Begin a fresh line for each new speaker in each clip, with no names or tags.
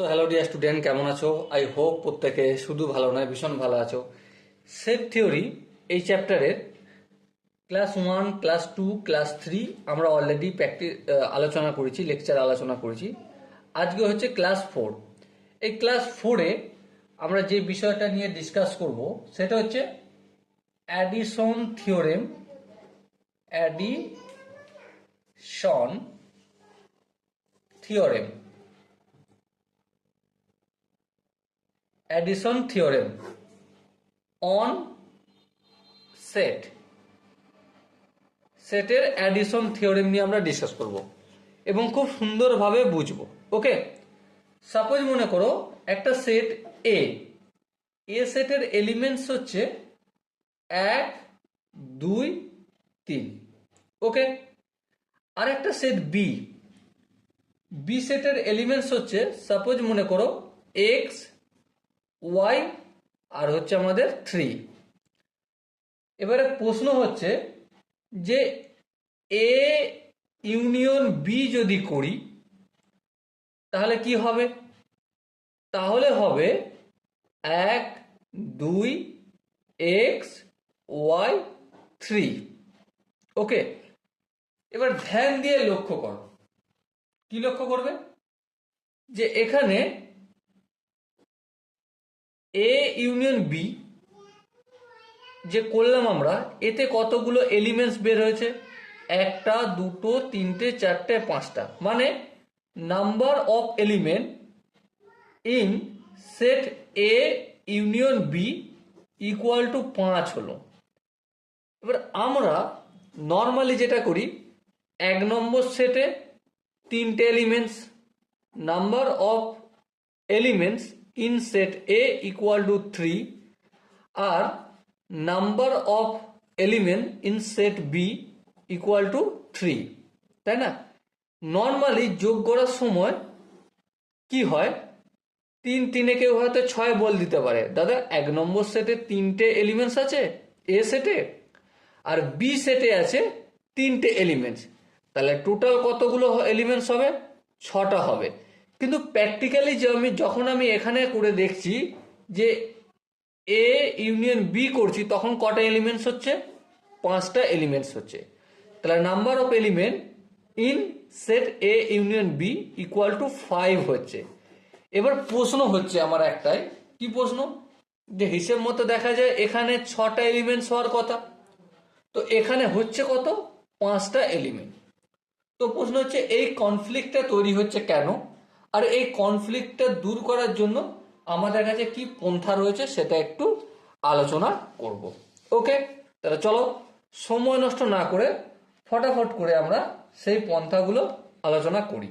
তো hello dear student, কেমন আছো? আই হোপ প্রত্যেকে শুধু ভালো নয়, ভীষণ ভালো আছো। সেট থিওরি এই চ্যাপ্টারের ক্লাস 1, ক্লাস 2, ক্লাস 3 আমরা অলরেডি আলোচনা করেছি, লেকচার আলোচনা করেছি। আজকে হচ্ছে ক্লাস 4। এই ক্লাস 4-এ আমরা যে বিষয়টা নিয়ে ডিসকাস করব সেটা হচ্ছে addition theorem. Addition theorem addition theorem on set. সেটের অ্যাডিশন থিওরেম নিয়ে আমরা ডিসকাস করব এবং খুব সুন্দরভাবে বুঝবো। ওকে, সাপোজ মনে করো একটা সেট এ সেটের এলিমেন্টস হচ্ছে 1, 2, 3। ওকে, আর একটা সেট বি সেটের এলিমেন্টস হচ্ছে সাপোজ মনে করো এক্স, ওয়াই আর হচ্ছে আমাদের 3। এবারে প্রশ্ন হচ্ছে যে এ ইউনিয়ন বি যদি করি তাহলে কি হবে? তাহলে হবে 1, 2, এক্স, ওয়াই, 3। ওকে, এবার ধ্যান দিয়ে লক্ষ্য করো। কি লক্ষ্য করবে? যে এখানে এ ইউনিয়ন বি যে করলাম আমরা, এতে কতগুলো এলিমেন্টস বের হয়েছে? 1টা, 2টো, 3টে, 4টে, 5টা, মানে number of element in set A union B equal to 5 হলো। এবার আমরা নর্মালি যেটা করি, 1 নম্বর সেটে 3টে elements, number of elements in set A equal to 3, আর number of element in set B equal to 3, তাই না? নর্মালি যোগ করার সময় কি হয়, 3 কেউ হয়তো 6 বল দিতে পারে। দাদা 1 নম্বর সেটে 3টে এলিমেন্টস আছে এ সেটে, আর বি সেটে আছে 3টে এলিমেন্টস, তাহলে টোটাল কতগুলো এলিমেন্টস হবে? 6টা হবে। কিন্তু প্র্যাকটিক্যালি যখন আমি এখানে করে দেখছি যে এ ইউনিয়ন বি করছি, তখন কটা এলিমেন্টস হচ্ছে? 5টা এলিমেন্টস হচ্ছে। তাহলে number of element in set A union B equal to 5 হচ্ছে। এবার প্রশ্ন হচ্ছে আমার একটাই, কি প্রশ্ন? যে হিসেব মতো দেখা যায় এখানে 6টা এলিমেন্টস হওয়ার কথা, তো এখানে হচ্ছে কত? 5টা এলিমেন্ট। তো প্রশ্ন হচ্ছে এই কনফ্লিক্টটা তৈরি হচ্ছে কেন, আর এই কনফ্লিক্টটা দূর করার জন্য আমাদের কাছে কি পন্থা রয়েছে সেটা একটু আলোচনা করব। ওকে, তাহলে চলো সময় নষ্ট না করে ফটাফট করে আমরা সেই পন্থাগুলো আলোচনা করি।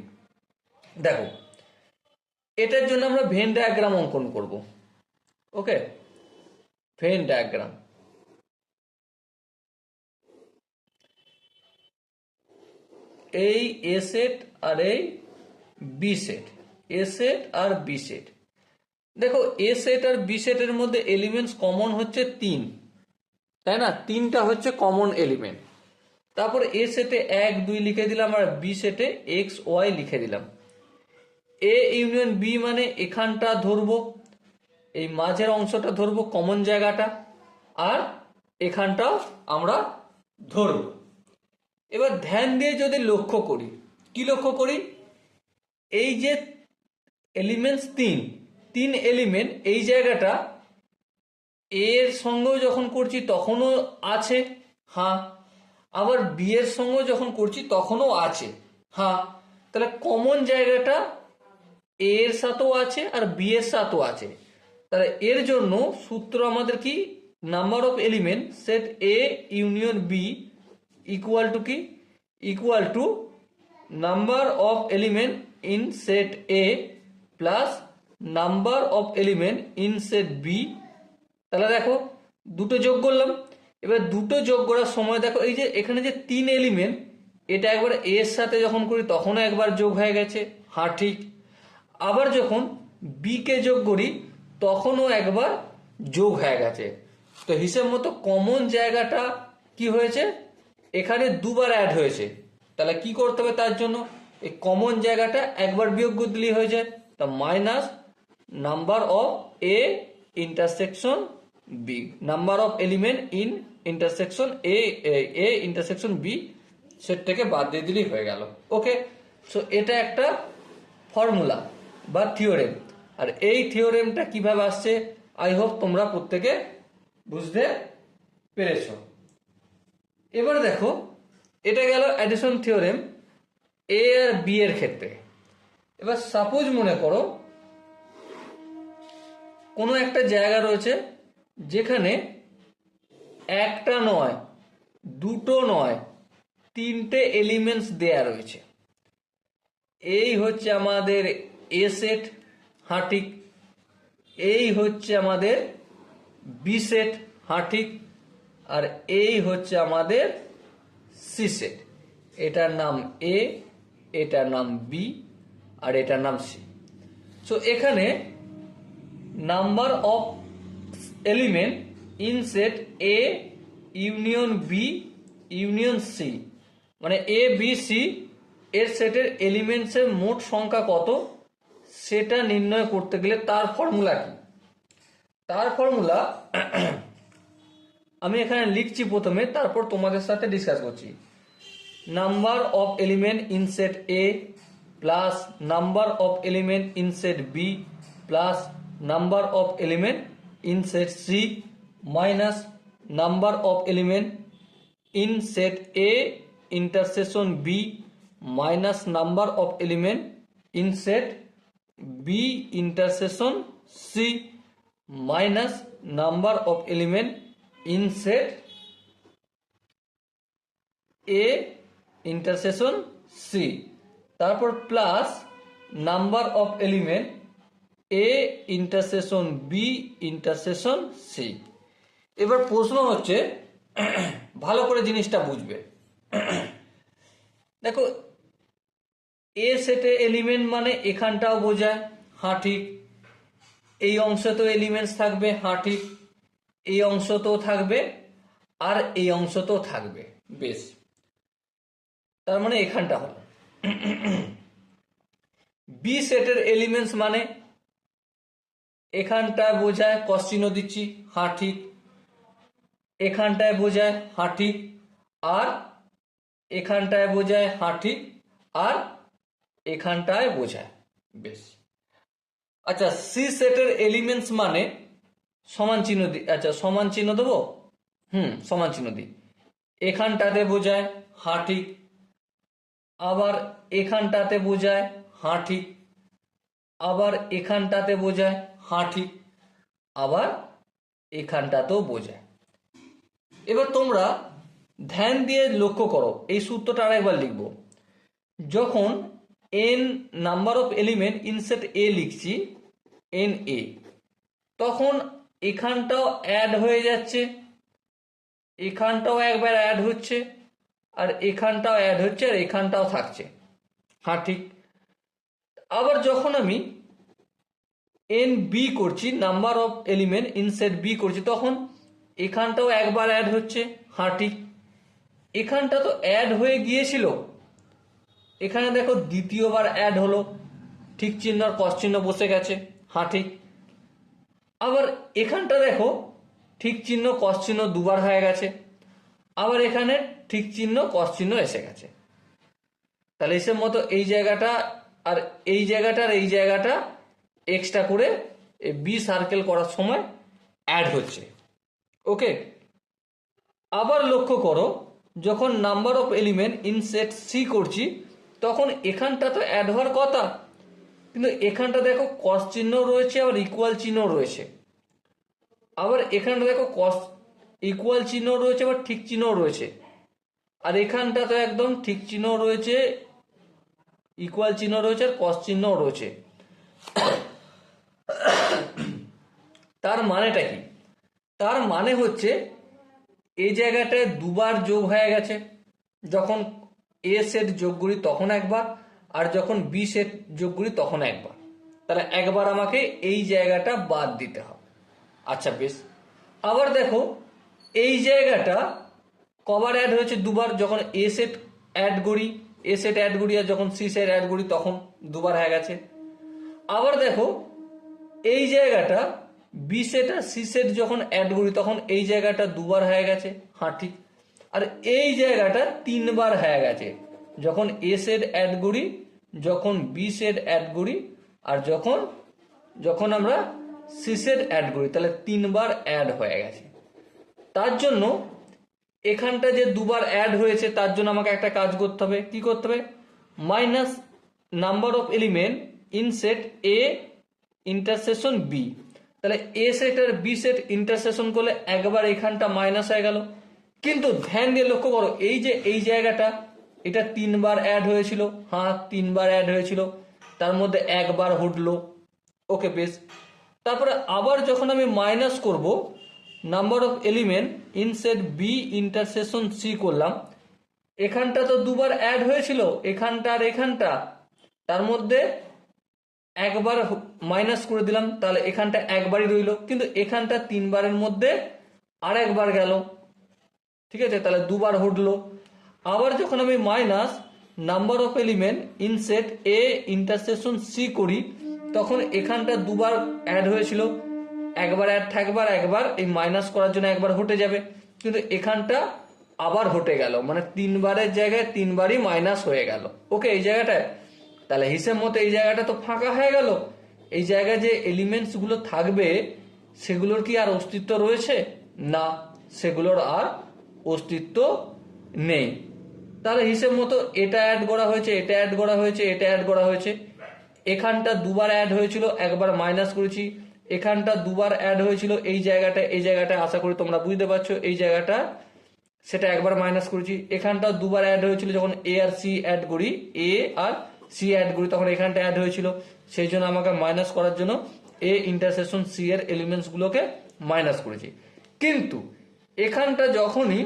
দেখো, এটার জন্য আমরা ভেন ডায়াগ্রাম অঙ্কন করব। ওকে, ভেন ডায়াগ্রাম। এই এ সেট আর এই বি সেট, এ সেট আর বি সেট। দেখো এ সেট আর বি সেটের মধ্যে এলিমেন্টস কমন হচ্ছে 3, তাই না? 3টা হচ্ছে কমন এলিমেন্ট। তারপর এ সেটে 1, 2 লিখে দিলাম, আর বি সেটে এক্স, ওয়াই লিখে দিলাম। এ ইউনিয়ন বি মানে এখানটা ধরবো, এই মাঝের অংশটা ধরবো, কমন জায়গাটা, আর এখানটাও আমরা ধরব। এবার ধ্যান দিয়ে যদি লক্ষ্য করি, কি লক্ষ্য করি? এই যে এলিমেন্টস 3 এলিমেন্ট, এই জায়গাটা এর সঙ্গেও যখন করছি তখনও আছে, হ্যাঁ। আবার বি এর সঙ্গেও যখন করছি তখনও আছে, হ্যাঁ। তাহলে কমন জায়গাটা এ এর সাথেও আছে আর বি এর সাথেও আছে। তাহলে এর জন্য সূত্র আমাদের কি? Number of element set A union B equal to কি? Equal to number of element in set A plus number of element in set B. তাহলে দেখো দুটো যোগ করলাম। এবার দুটো যোগ করার সময় দেখো এই যে এখানে যে 3 এলিমেন্ট, এটা একবার এর সাথে যখন করি তখনও একবার যোগ হয়ে গেছে, হ্যাঁ ঠিক। আবার যখন বি কে যোগ করি তখনও একবার যোগ হয়ে গেছে। তো হিসেব মতো কমন জায়গাটা কি হয়েছে? এখানে দুবার অ্যাড হয়েছে। তাহলে কি করতে হবে তার জন্য? এই কমন জায়গাটা একবার বিয়োগ করে দিলেই হয়ে যায়। তা minus number of A intersection B, number of element in intersection A intersection B set থেকে বাদ দিয়ে দিলেই হয়ে গেল। ওকে, সো এটা একটা ফর্মুলা বা থিওরেম। আর এই থিওরেমটা কিভাবে আসছে আই হোপ তোমরা প্রত্যেকে বুঝতে পেরেছ। এবার দেখো, এটা গেল অ্যাডিশন থিওরেম এ আর বি এর ক্ষেত্রে। এবার সাপোজ মনে করো কোনো একটা জায়গা রয়েছে যেখানে একটা নয়, দুটো নয়, তিনটে এলিমেন্টস দেয়া রয়েছে। এই হচ্ছে আমাদের এ সেট, হ্যাঁ ঠিক। এই হচ্ছে আমাদের বি সেট, হ্যাঁ ঠিক। আর এই হচ্ছে আমাদের সি সেট। এটার নাম এ, এটার নাম বি, আর এটার নাম সি। সো এখানে number of element in set A union B union C, মানে এ বি সি এর সেটের এলিমেন্টসের মোট সংখ্যা কত সেটা নির্ণয় করতে গেলে তার ফর্মুলা কি? তার ফর্মুলা আমি এখানে লিখছি প্রথমে, তারপর তোমাদের সাথে ডিসকাস করছি। Number of element in set A plus number of element in set B plus number of element in set C minus number of element in set A intersection B minus number of element in set B intersection C minus number of element in set A intersection C, তারপর plus number of element A intersection B intersection C. এবার প্রশ্ন হচ্ছে, ভালো করে জিনিসটা বুঝবে। দেখো, এ সেটে এলিমেন্ট মানে এখানটাও বোঝায়, হ্যাঁ ঠিক। এই অংশতেও এলিমেন্টস থাকবে, হ্যাঁ ঠিক। এই অংশতেও থাকবে আর এই অংশতেও থাকবে, বেশ। তার মানে এখানটা হলো। বি সেটের এলিমেন্টস মানে এখানটায় বোঝায়, কস চিহ্ন দিচ্ছি, হ্যাঁ ঠিক। এখানটায় বোঝায়, হ্যাঁ ঠিক। আর এখানটায় বোঝায়, হ্যাঁ ঠিক। আর এখানটায় বোঝায়, বেশ। আচ্ছা, সি সেটের এলিমেন্টস মানে সমান চিহ্ন দি, আচ্ছা সমান চিহ্ন দেবো, সমান চিহ্ন দিই। এখানটাতে বোঝায়, হ্যাঁ ঠিক। আবার এখানটাতে বোঝায়, হ্যাঁ ঠিক। আবার এখানটাতে বোঝায়, হ্যাঁ ঠিক। আবার এখানটাতেও বোঝায়। এবার তোমরা ধ্যান দিয়ে লক্ষ্য করো, এই সূত্রটা আরেকবার লিখবো। যখন N number of element in set A লিখছি, এন এ, তখন এখানটাও অ্যাড হয়ে যাচ্ছে, এখানটাও একবার অ্যাড হচ্ছে, আর এখানটাও অ্যাড হচ্ছে, আর এখানটাও থাকছে, হ্যাঁ ঠিক। আবার যখন আমি এন বি করছি, number of element in set B করছি, তখন এখানটাও একবার অ্যাড হচ্ছে, হ্যাঁ ঠিক। এখানটা তো অ্যাড হয়ে গিয়েছিল, এখানে দেখো দ্বিতীয়বার অ্যাড হলো, ঠিক চিহ্ন আর কস চিহ্ন বসে গেছে, হ্যাঁ ঠিক। আবার এখানটা দেখো ঠিক চিহ্ন কস চিহ্ন দুবার হয়ে গেছে, আবার এখানে ঠিক চিহ্ন কস চিহ্ন এসে গেছে। তাহলে হিসেব মতো এই জায়গাটা আর এই জায়গাটা আর এই জায়গাটা এক্সট্রা করে বি সার্কেল করার সময় অ্যাড হচ্ছে। ওকে, আবার লক্ষ্য করো, যখন number of element in set C করছি, তখন এখানটা তো অ্যাড হওয়ার কথা, কিন্তু এখানটা দেখো কস চিহ্ন রয়েছে, আবার ইকুয়াল চিহ্ন রয়েছে। আবার এখানটা দেখো কস ইকুয়াল চিহ্ন রয়েছে, আবার ঠিক চিহ্ন রয়েছে। আর এখানটা তো একদম ঠিক চিহ্ন রয়েছে, ইকুয়াল চিহ্ন রয়েছে, আর কস চিহ্ন রয়েছে। তার মানেটা কি? তার মানে হচ্ছে এই জায়গাটায় দুবার যোগ হয়ে গেছে, যখন এ সেট যোগ করি তখন একবার, আর যখন বি সেট যোগ করি তখন একবার। তাহলে একবার আমাকে এই জায়গাটা বাদ দিতে হবে। আচ্ছা বেশ, আবার দেখো এই জায়গাটা কবার অ্যাড হয়েছে? দুবার। যখন এ সেট অ্যাড করি, এ সেট অ্যাড করি, আর যখন সি সেট অ্যাড করি তখন দুবার হয়ে গেছে। আবার দেখো এই জায়গাটা B set R she said যখন অ্যাড করি তখন এই জায়গাটা দুবার হয়ে গেছে, হ্যাঁ ঠিক। আর এই জায়গাটা তিনবার হয়ে গেছে যখন এ সেট অ্যাড করি, যখন বি সেট অ্যাড করি, আর যখন যখন আমরা সি সেট অ্যাড করি, তাহলে তিনবার অ্যাড হয়ে গেছে। তার জন্য এখানটা যে দুবার অ্যাড হয়েছে তার জন্য আমাকে একটা কাজ করতে হবে। কি করতে হবে? Minus number of element in set A intersection B. তাহলে এ সেট আর বি সেট ইন্টারসেকশন করলে একবার এখানটা মাইনাস হয়ে গেল। কিন্তু ধ্যান দিয়ে লক্ষ্য করো, এই যে এই জায়গাটা এটা তিনবার অ্যাড হয়েছিল, হ্যাঁ তিনবার অ্যাড হয়েছিল, তার মধ্যে একবার হটলো, ওকে বেশ। তারপরে আবার যখন আমি মাইনাস করব number of element in set B intersection C করলাম, এখানটা তো দুবার অ্যাড হয়েছিল, এখানটা আর এখানটা, তার মধ্যে একবার মাইনাস করে দিলাম, তাহলে এখানটা একবারই রইল, কিন্তু এখানটা তিনবারের মধ্যে আর একবার গেল, ঠিক আছে, তাহলে দুবার হটলো। আবার যখন আমি minus number of element in set A intersection C করি, তখন এখানটা দুবার অ্যাড হয়েছিল, একবার অ্যাড থাকবার, একবার এই মাইনাস করার জন্য একবার হটে যাবে, কিন্তু এখানটা আবার হটে গেল, মানে তিনবারের জায়গায় তিনবারই মাইনাস হয়ে গেল, ওকে এই জায়গাটায়। তাহলে হিসেব মতো এই জায়গাটা তো ফাঁকা হয়ে গেল। এই জায়গায় যে এলিমেন্টস গুলো থাকবে সেগুলোর কি আর অস্তিত্ব রয়েছে? না, সেগুলোর আর অস্তিত্ব নেই। তাহলে হিসেব মতো এটা অ্যাড করা হয়েছে, এটা অ্যাড করা হয়েছে, এটা অ্যাড করা হয়েছে। এখানটা দুবার অ্যাড হয়েছিল, একবার মাইনাস করেছি। এখানটা দুবার অ্যাড হয়েছিল, এই জায়গাটা আশা করি তোমরা বুঝতে পারছো, এই জায়গাটা সেটা একবার মাইনাস করেছি। এখানটা দুবার অ্যাড হয়েছিল, যখন এ আর সি অ্যাড করি, এ আর সি অ্যাড করি তখন এখানটা অ্যাড হয়েছিল, সেই জন্য আমাকে মাইনাস করার জন্য এ ইন্টারসেকশন সি এর এলিমেন্টস গুলোকে মাইনাস করেছি। কিন্তু এখানটা যখনই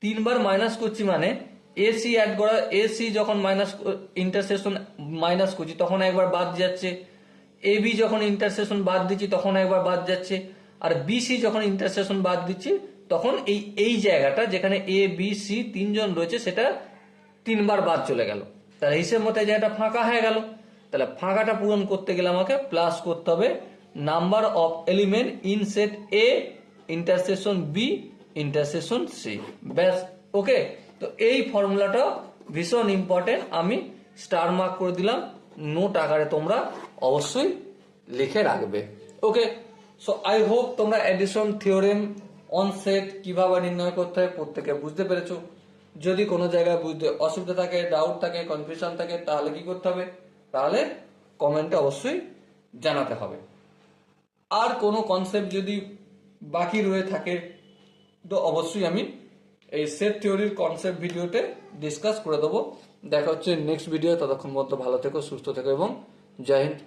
তিনবার মাইনাস করছি, মানে এসি অ্যাড করা, এসি যখন মাইনাস ইন্টারসেকশন মাইনাস করছি তখন একবার বাদ যাচ্ছে, এ বি যখন ইন্টারসেকশন বাদ দিচ্ছি তখন একবার বাদ যাচ্ছে, আর বিসি যখন ইন্টারসেকশন বাদ দিচ্ছি তখন এই জায়গাটা যেখানে এ বি সি তিনজন রয়েছে সেটা তিনবার বাদ চলে গেল। তাহলে হিসেব মতো এই জায়গাটা ফাঁকা হয়ে গেল। তাহলে ফাঁকাটা পূরণ করতে গেলে আমাকে প্লাস করতে হবে number of element in set A intersection B intersection C, ব্যাস, ওকে। তো এই ফর্মুলাটা ভীষণ ইম্পর্টেন্ট, আমি স্টার মার্ক করে দিলাম, নোট আকারে তোমরা অবশ্যই লিখে রাখবে, ওকে। সো আই হোপ তোমরা এডিশন থিওরেম অন সেট কিভাবে নির্ণয় করতে হয় প্রত্যেকে বুঝতে পেরেছো। যদি কোনো জায়গায় বুঝতে অসুবিধা থাকে, ডাউট থাকে, কনফিউশন থাকে, তাহলে কি করতে হবে? তাহলে কমেন্টে অবশ্যই জানাতে হবে। আর কোনো কনসেপ্ট যদি বাকি রয়ে থাকে তো অবশ্যই আমি এই সেট থিওরির কনসেপ্ট ভিডিওতে ডিসকাস করে দেবো। দেখা হচ্ছে নেক্সট ভিডিও, ততক্ষণ পর্যন্ত ভালো থেকো, সুস্থ থেকো এবং জয় হিন্দ।